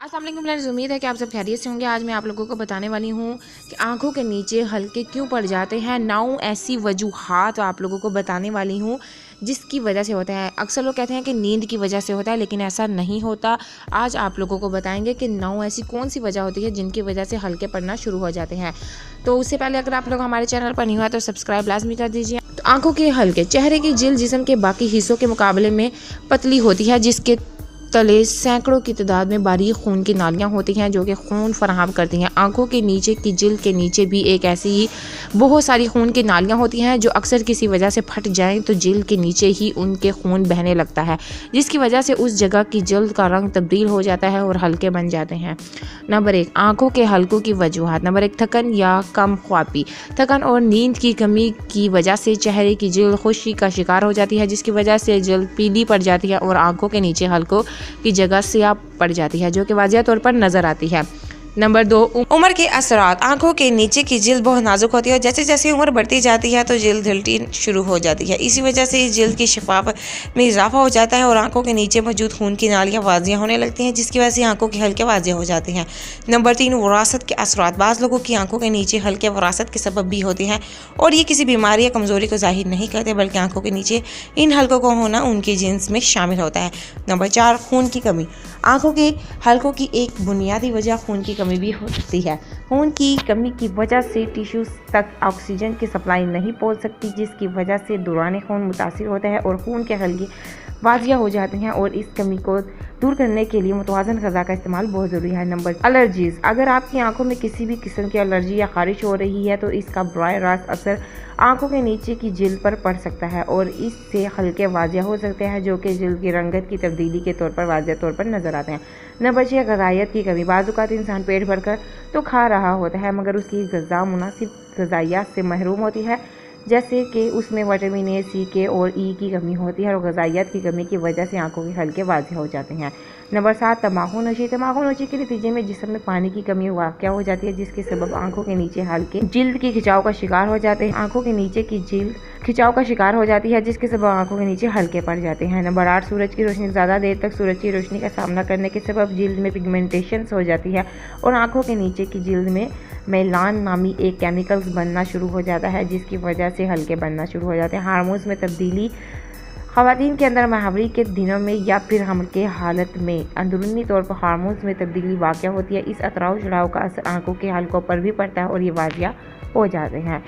अस्सलाम वालेकुम फ्रेंड्स, उम्मीद है कि आप सब खैरियत से होंगे। आज मैं आप लोगों को बताने वाली हूँ कि आंखों के नीचे हल्के क्यों पड़ जाते हैं। 9 ऐसी वजूहात आप लोगों को बताने वाली हूँ जिसकी वजह से होता है। अक्सर लोग कहते हैं कि नींद की वजह से होता है, लेकिन ऐसा नहीं होता। आज आप लोगों को बताएंगे कि 9 ऐसी कौन सी वजह होती है जिनकी वजह से हल्के पड़ना शुरू हो जाते हैं। तो उससे पहले अगर आप लोग हमारे चैनल पर नहीं हुआ तो सब्सक्राइब लाजमी कर दीजिए। तो आंखों के हल्के, चेहरे की जिल्द जिस्म के बाकी हिस्सों के मुकाबले में पतली होती है, जिसके तले सैकड़ों की तादाद में बारीक खून की नालियाँ होती हैं जो कि खून फराहम करती हैं। आंखों के नीचे की जिल्द के नीचे भी एक ऐसी ही बहुत सारी खून की नालियाँ होती हैं जो अक्सर किसी वजह से फट जाएं तो जिल्द के नीचे ही उनके खून बहने लगता है, जिसकी वजह से उस जगह की जिल्द का रंग तब्दील हो जाता है और हल्के बन जाते हैं। नंबर 1, आंखों के हल्कों की वजूहात। नंबर 1, थकन या कम ख्वाबी। थकन और नींद की कमी की वजह से चेहरे की जिल्द खुश्की का शिकार हो जाती है, जिसकी वजह से जिल्द पीली पड़ जाती है और आंखों के नीचे हल्कों की जगह स्याह पड़ जाती है, जो कि वाज़िह तौर पर नज़र आती है। नंबर 2, उम्र के असरात। आंखों के नीचे की जिल्द बहुत नाजुक होती है और जैसे जैसे उम्र बढ़ती जाती है तो जिल्द ढलती शुरू हो जाती है। इसी वजह से इस जिल्द की शफाफ में इजाफा हो जाता है और आंखों के नीचे मौजूद खून की नालियाँ वाज़िह होने लगती हैं, जिसकी वजह से आंखों के हल्के वाज़िह हो जाते हैं। नंबर 3, वरासत के असरात। बाज़ लोगों की आंखों के नीचे हल्के वरासत के सबब भी होते हैं और ये किसी बीमारी या कमज़ोरी को जाहिर नहीं करते, बल्कि आंखों के नीचे इन हल्कों को होना उनके जिन्स में शामिल होता है। नंबर 4, खून की कमी। आंखों के हल्कों की एक बुनियादी वजह खून की कमी भी हो सकती है। खून की कमी की वजह से टिश्यूज़ तक ऑक्सीजन की सप्लाई नहीं पहुंच सकती, जिसकी वजह से दौरान खून मुतासिर होता है और खून के हल्के वाज़िह हो जाते हैं, और इस कमी को दूर करने के लिए मुतवाज़न ग़िज़ा का इस्तेमाल बहुत ज़रूरी है। Number, allergies. अगर आपकी आंखों में किसी भी किस्म की एलर्जी या खारिश हो रही है तो इसका बराह रास्त असर आंखों के नीचे की जिल्द पर पड़ सकता है और इससे हल्के वाज़िह हो सकते हैं, जो कि जिल्द की रंगत की तब्दीली के तौर पर वाज़िह तौर पर नज़र आते हैं। नंबर 6, ग़िज़ाइयत की कमी। बाज़ औक़ात इंसान पेट भरकर तो खा रहा होता है मगर उसकी ग़िज़ा मुनासिब ग़िज़ाइयत से महरूम होती है, जैसे कि उसमें विटामिन ए, सी, के और ई की कमी होती है और ग़िज़ाइयत की कमी की वजह से आंखों के हल्के वाज़िह हो जाते हैं। नंबर 7, तंबाकू नोशी। तंबाकू नोशी के नतीजे में जिस्म में पानी की कमी वाक़या हो जाती है, जिसके सबब आंखों के नीचे हल्के जिल्द की खिंचाव का शिकार हो जाते हैं। आंखों के नीचे की जिल्द खिंचाव का शिकार हो जाती है, जिसके सबब आंखों के नीचे हल्के पड़ जाते हैं। नंबर 8, सूरज की रोशनी। ज़्यादा देर तक सूरज की रोशनी का सामना करने के सबब जिल्द में पिगमेंटेशन हो जाती है और आंखों के नीचे की जिल्द में मेलान नामी एक केमिकल्स बनना शुरू हो जाता है, जिसकी वजह से हल्के बनना शुरू हो जाते हैं। हार्मोन्स में तब्दीली। ख़वातीन के अंदर माहवारी के दिनों में या फिर हमल के हालत में अंदरूनी तौर पर हार्मोन्स में तब्दीली वाक़या होती है। इस अतराव चढ़ाव का असर आंखों के हल्कों पर भी पड़ता है और ये वाज़िह हो जाते हैं।